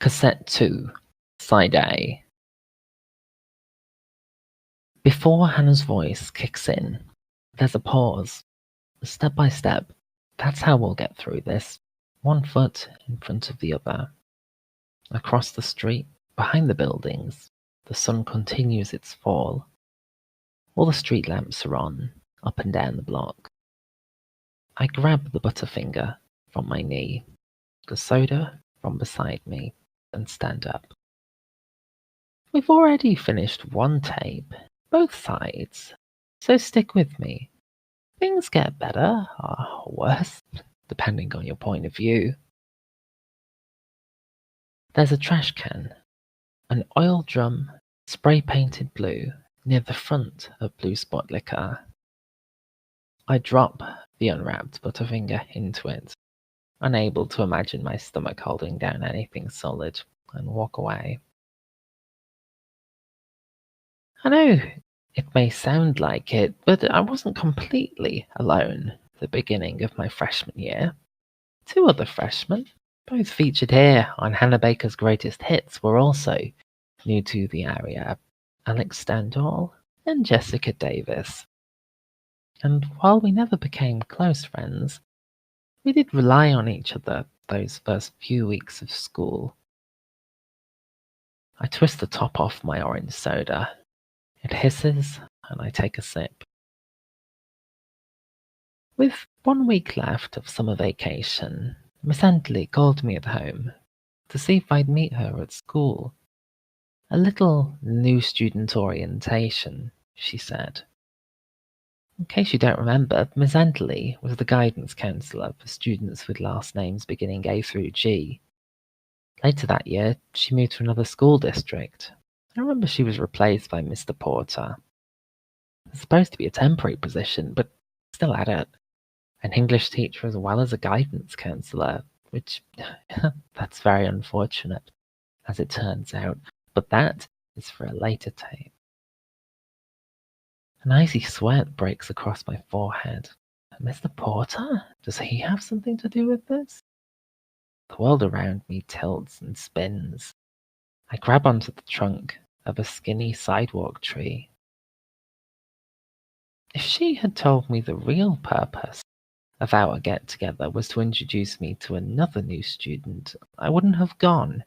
Cassette 2, Side A. Before Hannah's voice kicks in, there's a pause. Step by step. That's how we'll get through this. One foot in front of the other. Across the street, behind the buildings, the sun continues its fall. All the street lamps are on, up and down the block. I grab the Butterfinger from my knee, the soda from beside me, and stand up. We've already finished one tape, both sides, so stick with me. Things get better or worse, depending on your point of view. There's a trash can, an oil drum, spray painted blue, near the front of Blue Spot Liquor. I drop the unwrapped Butterfinger into it, unable to imagine my stomach holding down anything solid, and walk away. I know it may sound like it, but I wasn't completely alone at the beginning of my freshman year. 2 other freshmen, both featured here on Hannah Baker's Greatest Hits, were also new to the area, Alex Standall and Jessica Davis. And while we never became close friends, we did rely on each other those first few weeks of school. I twist the top off my orange soda. It hisses, and I take a sip. With 1 week left of summer vacation, Miss Antley called me at home to see if I'd meet her at school. A little new student orientation, she said. In case you don't remember, Miss Antley was the guidance counsellor for students with last names beginning A through G. Later that year, she moved to another school district. I remember she was replaced by Mr. Porter. It's supposed to be a temporary position, but still at it. An English teacher as well as a guidance counsellor, which, that's very unfortunate, as it turns out. But that is for a later tape. An icy sweat breaks across my forehead. Mr. Porter? Does he have something to do with this? The world around me tilts and spins. I grab onto the trunk of a skinny sidewalk tree. If she had told me the real purpose of our get-together was to introduce me to another new student, I wouldn't have gone.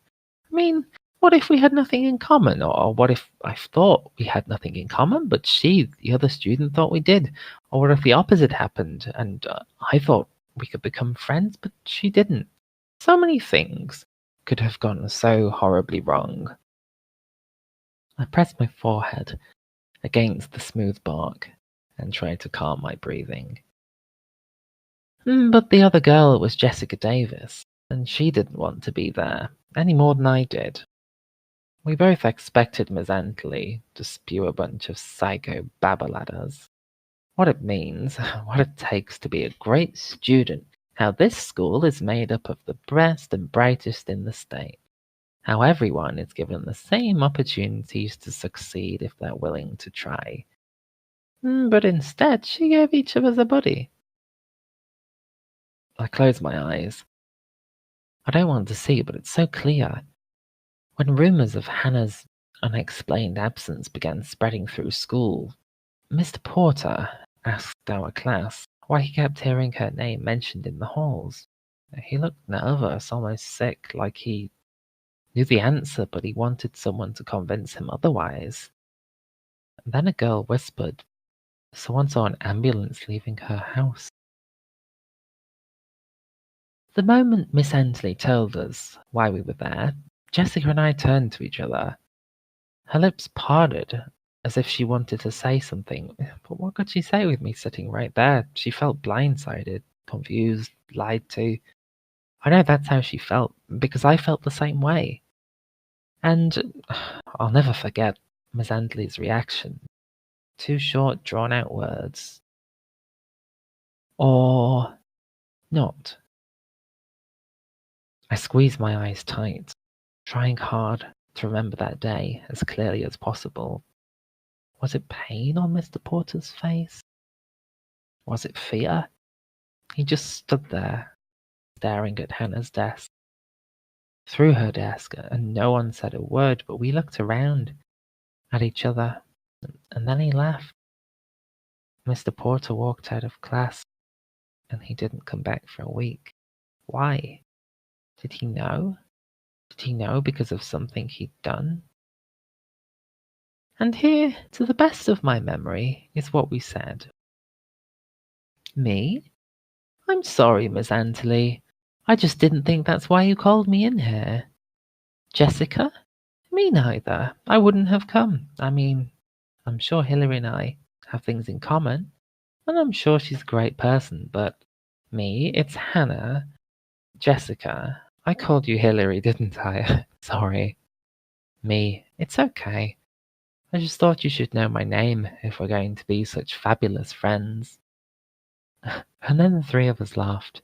I mean, what if we had nothing in common? Or what if I thought we had nothing in common, but she, the other student, thought we did? Or what if the opposite happened, and I thought we could become friends, but she didn't? So many things could have gone so horribly wrong. I pressed my forehead against the smooth bark and tried to calm my breathing. But the other girl was Jessica Davis, and she didn't want to be there, any more than I did. We both expected Miss Antley to spew a bunch of psycho babble at us. What it means, what it takes to be a great student, how this school is made up of the best and brightest in the state, how everyone is given the same opportunities to succeed if they're willing to try. But instead, she gave each of us a buddy. I close my eyes. I don't want to see, but it's so clear. When rumours of Hannah's unexplained absence began spreading through school, Mr. Porter asked our class why he kept hearing her name mentioned in the halls. He looked nervous, almost sick, like he knew the answer, but he wanted someone to convince him otherwise. And then a girl whispered, someone saw an ambulance leaving her house. The moment Miss Antley told us why we were there, Jessica and I turned to each other. Her lips parted, as if she wanted to say something, but what could she say with me sitting right there? She felt blindsided, confused, lied to. I know that's how she felt, because I felt the same way. And I'll never forget Miss Antley's reaction. 2 short, drawn-out words. Or not. I squeezed my eyes tight, trying hard to remember that day as clearly as possible. Was it pain on Mr. Porter's face? Was it fear? He just stood there, staring at Hannah's desk. through her desk, and no one said a word, but we looked around at each other, and then he left. Mr. Porter walked out of class, and he didn't come back for a week. Why? Did he know? Did he know because of something he'd done? And here, to the best of my memory, is what we said. Me? I'm sorry, Miss Antley. I just didn't think that's why you called me in here. Jessica? Me neither. I wouldn't have come. I mean, I'm sure Hilary and I have things in common, and I'm sure she's a great person, but me, it's Hannah. Jessica, I called you Hilary, didn't I? Sorry. Me, it's okay. I just thought you should know my name if we're going to be such fabulous friends. And then the three of us laughed.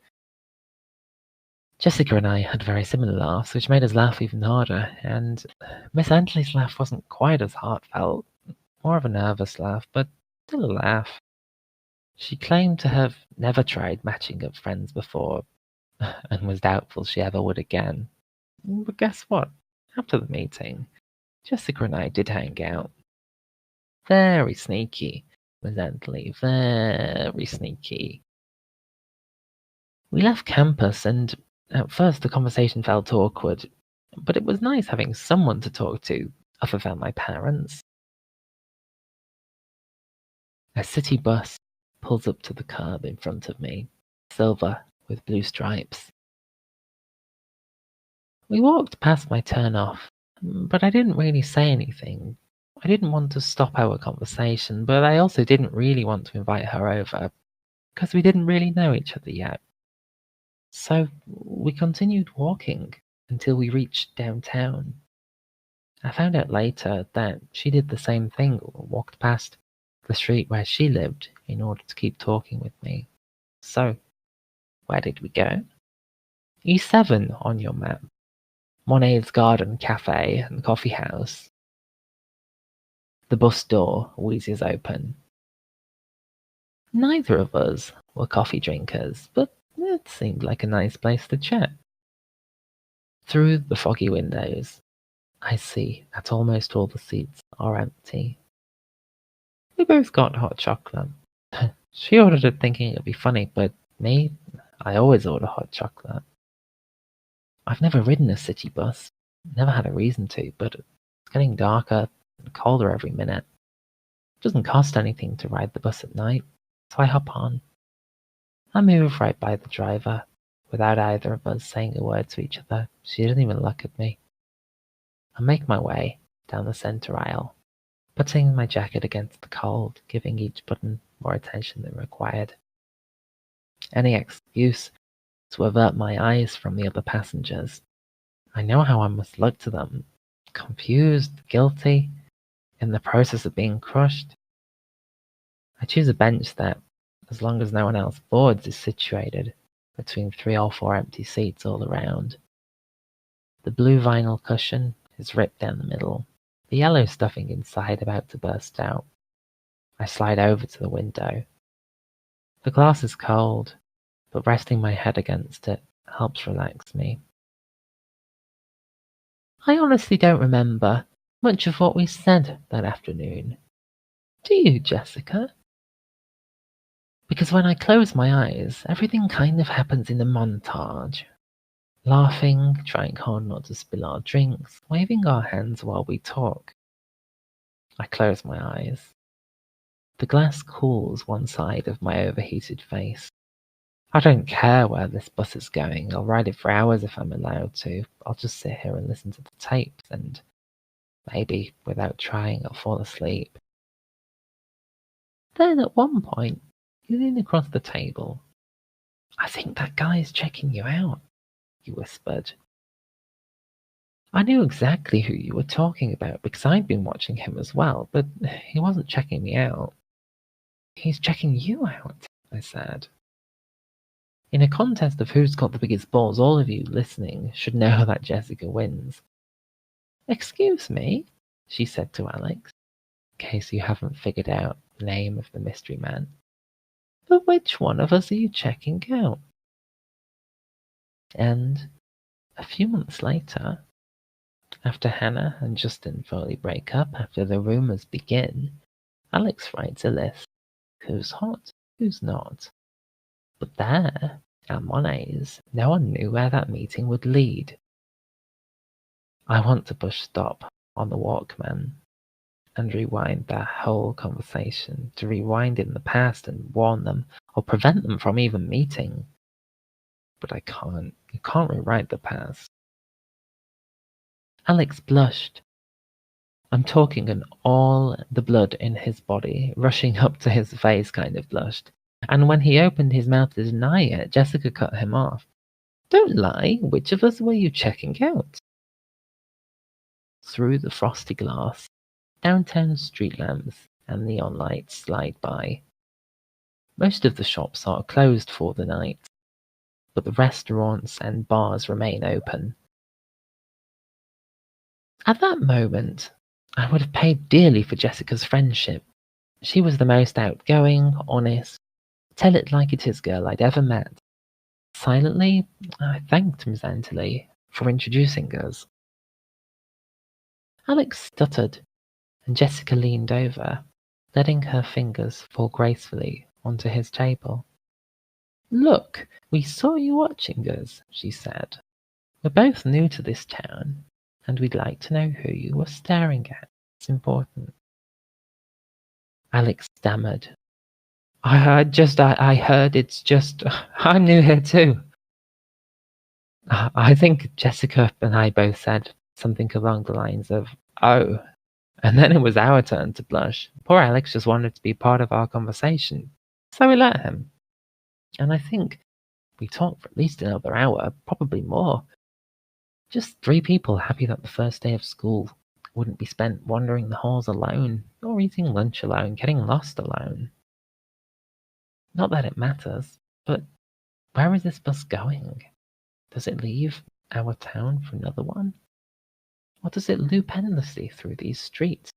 Jessica and I had very similar laughs, which made us laugh even harder, and Miss Antley's laugh wasn't quite as heartfelt, more of a nervous laugh, but still a laugh. She claimed to have never tried matching up friends before, and was doubtful she ever would again. But guess what? After the meeting, Jessica and I did hang out. Very sneaky, Miss Antley, very sneaky. We left campus, and at first the conversation felt awkward, but it was nice having someone to talk to other than my parents. A city bus pulls up to the curb in front of me, silver with blue stripes. We walked past my turn-off, but I didn't really say anything. I didn't want to stop our conversation, but I also didn't really want to invite her over, because we didn't really know each other yet. So we continued walking until we reached downtown. I found out later that she did the same thing, walked past the street where she lived in order to keep talking with me. So, where did we go? E7 on your map. Monet's Garden Cafe and Coffee House. The bus door wheezes open. Neither of us were coffee drinkers, but it seemed like a nice place to chat. Through the foggy windows, I see that almost all the seats are empty. We both got hot chocolate. She ordered it thinking it'd be funny, but me, I always order hot chocolate. I've never ridden a city bus, never had a reason to, but it's getting darker and colder every minute. It doesn't cost anything to ride the bus at night, so I hop on. I move right by the driver, without either of us saying a word to each other. She doesn't even look at me. I make my way down the center aisle, putting my jacket against the cold, giving each button more attention than required. Any excuse to avert my eyes from the other passengers. I know how I must look to them, confused, guilty, in the process of being crushed. I choose a bench that, as long as no one else boards, is situated between 3 or 4 empty seats all around. The blue vinyl cushion is ripped down the middle, the yellow stuffing inside about to burst out. I slide over to the window. The glass is cold, but resting my head against it helps relax me. I honestly don't remember much of what we said that afternoon. Do you, Jessica? Because when I close my eyes, everything kind of happens in a montage. Laughing, trying hard not to spill our drinks, waving our hands while we talk. I close my eyes. The glass cools one side of my overheated face. I don't care where this bus is going. I'll ride it for hours if I'm allowed to. I'll just sit here and listen to the tapes, and maybe, without trying, I'll fall asleep. Then at one point, you lean across the table. I think that guy is checking you out, you whispered. I knew exactly who you were talking about because I'd been watching him as well, but he wasn't checking me out. He's checking you out, I said. In a contest of who's got the biggest balls, all of you listening should know that Jessica wins. Excuse me, she said to Alex, in case you haven't figured out the name of the mystery man. But which one of us are you checking out? And a A few months later, after Hannah and Justin fully break up, after the rumors begin, Alex writes a list. Who's hot, who's not. But there, at Monet's, no one knew where that meeting would lead. I want to push stop on the Walkman and rewind that whole conversation, to rewind in the past and warn them, or prevent them from even meeting. But I can't. You can't rewrite the past. Alex blushed. I'm talking an all the blood in his body rushing up to his face kind of blushed. And when he opened his mouth to deny it, Jessica cut him off. Don't lie. Which of us were you checking out? Through the frosty glass, downtown street lamps and neon lights slide by. Most of the shops are closed for the night, but the restaurants and bars remain open. At that moment, I would have paid dearly for Jessica's friendship. She was the most outgoing, honest, tell it like it is girl I'd ever met. Silently, I thanked Miss Antley for introducing us. Alex stuttered, and Jessica leaned over, letting her fingers fall gracefully onto his table. Look, we saw you watching us, she said. We're both new to this town, and we'd like to know who you were staring at. It's important. Alex stammered. I heard it's just, I'm new here too. I think Jessica and I both said something along the lines of, oh, and then it was our turn to blush. Poor Alex just wanted to be part of our conversation, so we let him. And I think we talked for at least another hour, probably more. Just three people happy that the first day of school wouldn't be spent wandering the halls alone, or eating lunch alone, getting lost alone. Not that it matters, but where is this bus going? Does it leave our town for another one? Or does it loop endlessly through these streets?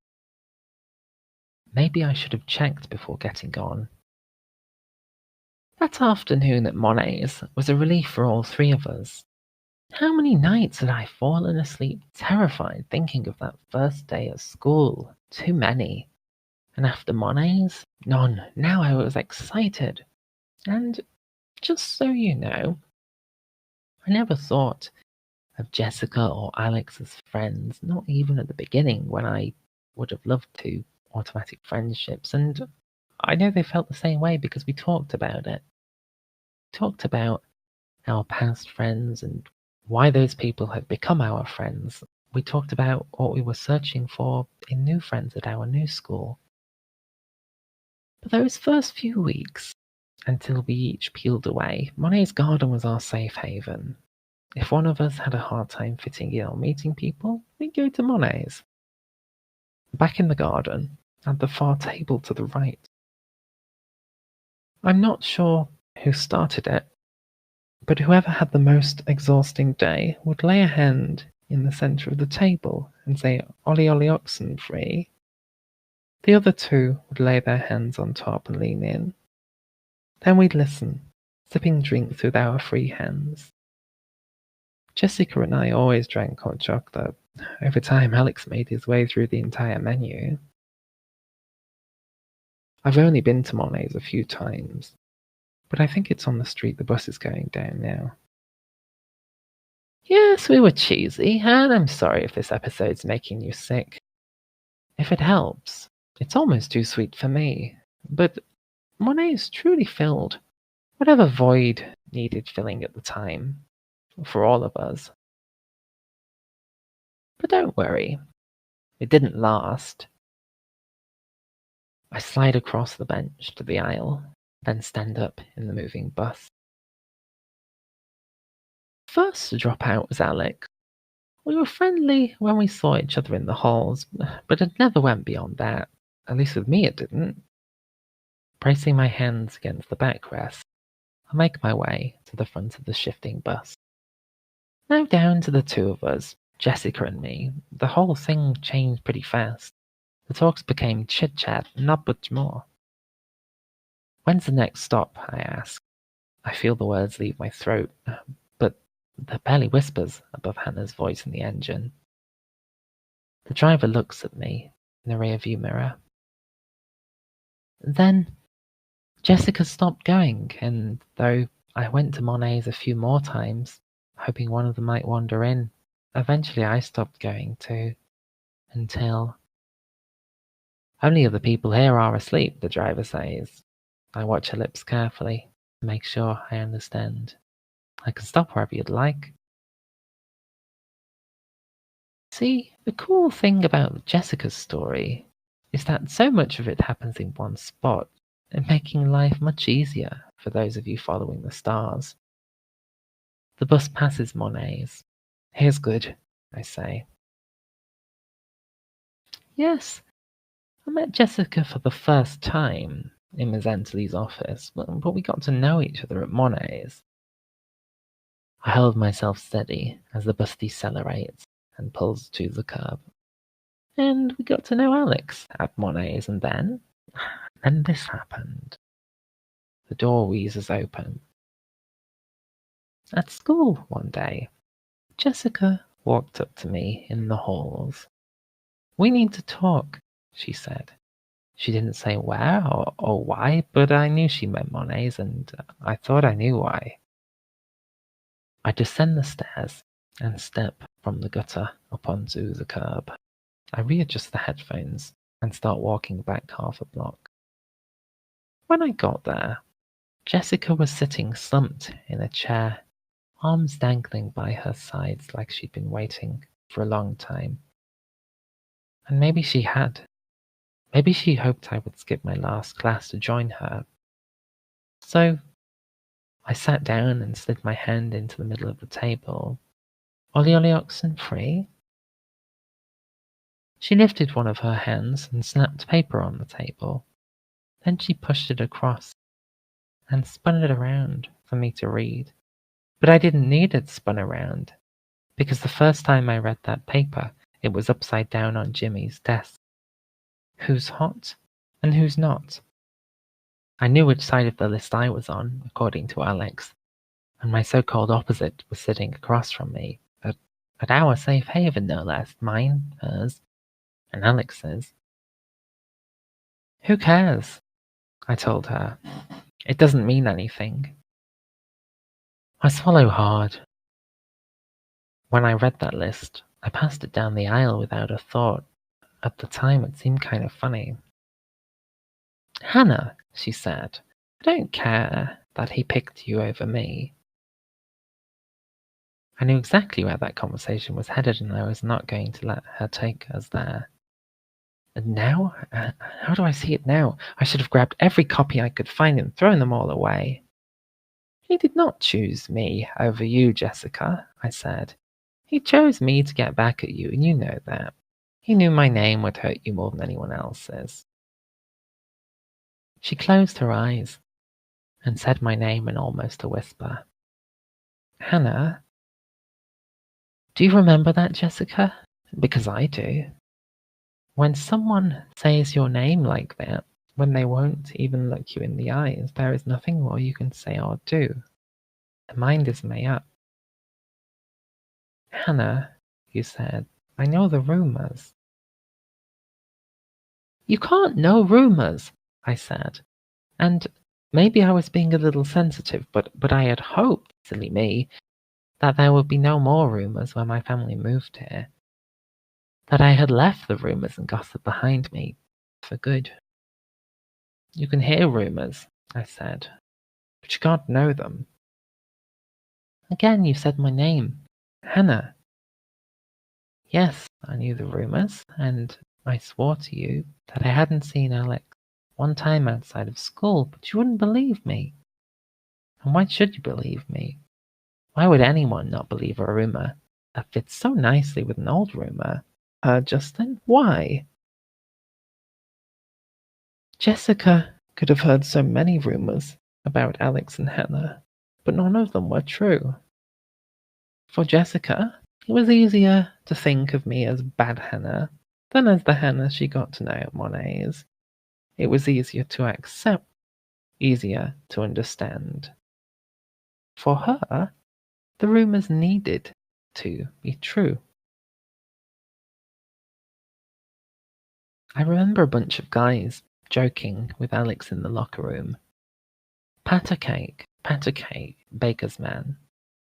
Maybe I should have checked before getting on. That afternoon at Monet's was a relief for all three of us. How many nights had I fallen asleep terrified thinking of that first day of school? Too many. And after Monet's? None. Now I was excited. And just so you know, I never thought of Jessica or Alex as friends, not even at the beginning when I would have loved to automatic friendships, and I know they felt the same way because we talked about it. We talked about our past friends and why those people had become our friends. We talked about what we were searching for in new friends at our new school. But those first few weeks, until we each peeled away, Monet's garden was our safe haven. If one of us had a hard time fitting in or meeting people, we'd go to Monet's. Back in the garden, at the far table to the right. I'm not sure who started it, but whoever had the most exhausting day would lay a hand in the centre of the table and say, Ollie Ollie Oxen free. The other two would lay their hands on top and lean in. Then we'd listen, sipping drinks with our free hands. Jessica and I always drank hot chocolate. Over time, Alex made his way through the entire menu. I've only been to Monet's a few times, but I think it's on the street the bus is going down now. Yes, we were cheesy, and I'm sorry if this episode's making you sick. If it helps, it's almost too sweet for me, but Monet's truly filled whatever void needed filling at the time, for all of us. But don't worry, it didn't last. I slide across the bench to the aisle, then stand up in the moving bus. First to drop out was Alex. We were friendly when we saw each other in the halls, but it never went beyond that. At least with me it didn't. Bracing my hands against the backrest, I make my way to the front of the shifting bus. Now down to the two of us, Jessica and me. The whole thing changed pretty fast. The talks became chit-chat, not much more. When's the next stop? I ask. I feel the words leave my throat, but There barely whispers above Hannah's voice in the engine. The driver looks at me in the rearview mirror. Then Jessica stopped going, and though I went to Monet's a few more times, hoping one of them might wander in, eventually I stopped going too, until only of the people here are asleep, the driver says. I watch her lips carefully to make sure I understand. I can stop wherever you'd like. See, the cool thing about Jessica's story is that so much of it happens in one spot, and making life much easier for those of you following the stars. The bus passes Monet's. Here's good, I say. Yes, I met Jessica for the first time in Miss Antley's office, but we got to know each other at Monet's. I held myself steady as the bus decelerates and pulls to the curb. And we got to know Alex at Monet's, and then this happened. The door wheezes open. At school one day, Jessica walked up to me in the halls. We need to talk, she said. She didn't say where or why, but I knew she meant Monet's, and I thought I knew why. I descend the stairs and step from the gutter up onto the curb. I readjust the headphones and start walking back half a block. When I got there, Jessica was sitting slumped in a chair, arms dangling by her sides like she'd been waiting for a long time. And maybe she had. Maybe she hoped I would skip my last class to join her. So I sat down and slid my hand into the middle of the table. Ollie oxen free? She lifted one of her hands and snapped paper on the table. Then she pushed it across and spun it around for me to read. But I didn't need it spun around, because the first time I read that paper, it was upside down on Jimmy's desk. Who's hot and who's not? I knew which side of the list I was on, according to Alex, and my so-called opposite was sitting across from me, at our safe haven no less, mine, hers, and Alex's. Who cares? I told her. It doesn't mean anything. I swallow hard. When I read that list, I passed it down the aisle without a thought. At the time, it seemed kind of funny. Hannah, she said, I don't care that he picked you over me. I knew exactly where that conversation was headed, and I was not going to let her take us there. And now? How do I see it now? I should have grabbed every copy I could find and thrown them all away. He did not choose me over you, Jessica, I said. He chose me to get back at you, and you know that. He knew my name would hurt you more than anyone else's. She closed her eyes and said my name in almost a whisper. Hannah. Do you remember that, Jessica? Because I do. When someone says your name like that, when they won't even look you in the eyes, there is nothing more you can say or do. The mind is made up. Hannah, you said, I know the rumors. You can't know rumors, I said. And maybe I was being a little sensitive, but I had hoped, silly me, that there would be no more rumors when my family moved here. That I had left the rumors and gossip behind me for good. You can hear rumors, I said, but you can't know them. Again, you said my name, Hannah. Yes, I knew the rumors, and I swore to you that I hadn't seen Alex one time outside of school, but you wouldn't believe me. And why should you believe me? Why would anyone not believe a rumor that fits so nicely with an old rumor? Justin, why? Jessica could have heard so many rumors about Alex and Hannah, but none of them were true. For Jessica, it was easier to think of me as bad Hannah than as the Hannah she got to know at Monet's. It was easier to accept, easier to understand. For her, The rumors needed to be true. I remember a bunch of guys joking with Alex in the locker room. Pat a cake, baker's man.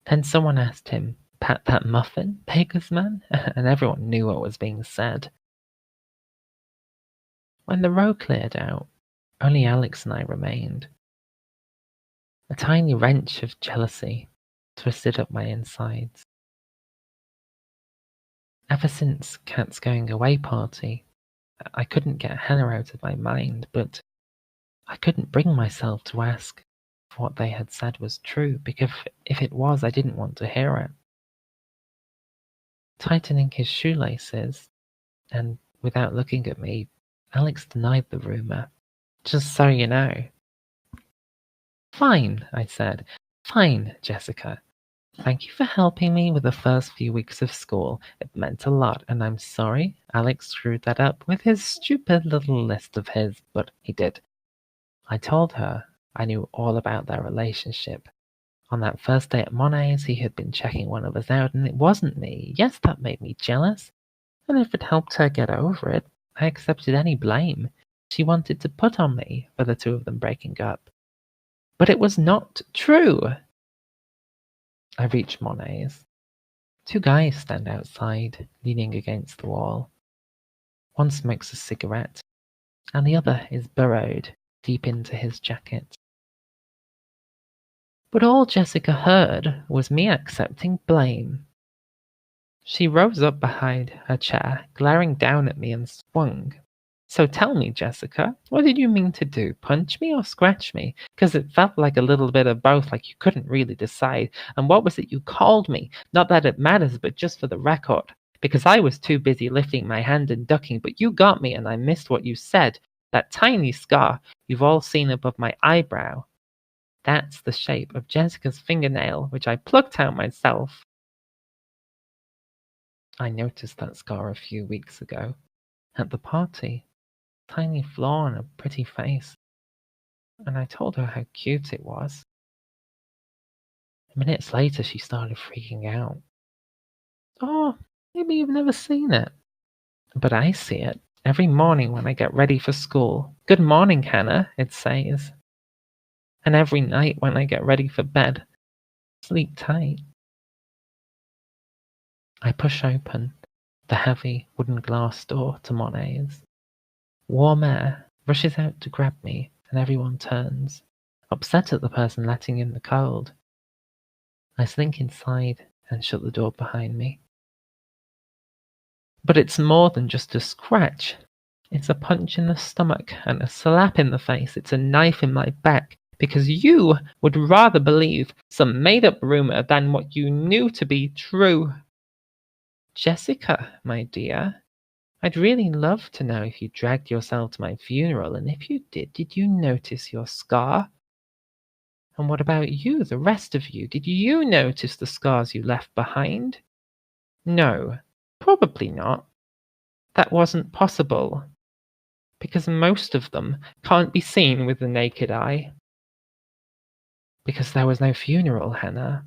Then someone asked him, pat that muffin, baker's man? And everyone knew what was being said. When the row cleared out, only Alex and I remained. A tiny wrench of jealousy twisted up my insides. Ever since Kat's going away party, I couldn't get Hannah out of my mind, but I couldn't bring myself to ask if what they had said was true, because if it was, I didn't want to hear it. Tightening his shoelaces, and without looking at me, Alex denied the rumor. Just so you know. Fine, I said. Fine, Jessica. Thank you for helping me with the first few weeks of school. It meant a lot, and I'm sorry Alex screwed that up with his stupid little list of his, but he did. I told her I knew all about their relationship. On that first day at Monet's, he had been checking one of us out, and it wasn't me. Yes, that made me jealous. And if it helped her get over it, I accepted any blame she wanted to put on me for the two of them breaking up. But it was not true. I reach Monet's. Two guys stand outside, leaning against the wall. One smokes a cigarette, and the other is burrowed deep into his jacket. But all Jessica heard was me accepting blame. She rose up behind her chair, glaring down at me, and swung. So tell me, Jessica, what did you mean to do? Punch me or scratch me? Because it felt like a little bit of both, like you couldn't really decide. And what was it you called me? Not that it matters, but just for the record. Because I was too busy lifting my hand and ducking, but you got me and I missed what you said. That tiny scar you've all seen above my eyebrow. That's the shape of Jessica's fingernail, which I plucked out myself. I noticed that scar a few weeks ago, at the party. Tiny flaw on a pretty face. And I told her how cute it was. Minutes later, she started freaking out. Oh, maybe you've never seen it. But I see it every morning when I get ready for school. Good morning, Hannah, it says. And every night when I get ready for bed. Sleep tight. I push open the heavy wooden glass door to Monet's. Warm air rushes out to grab me, and everyone turns, upset at the person letting in the cold. I slink inside and shut the door behind me. But it's more than just a scratch. It's a punch in the stomach and a slap in the face. It's a knife in my back, because you would rather believe some made-up rumor than what you knew to be true. Jessica, my dear, I'd really love to know if you dragged yourself to my funeral, and if you did you notice your scar? And what about you, the rest of you? Did you notice the scars you left behind? No, probably not. That wasn't possible, because most of them can't be seen with the naked eye. Because there was no funeral, Hannah.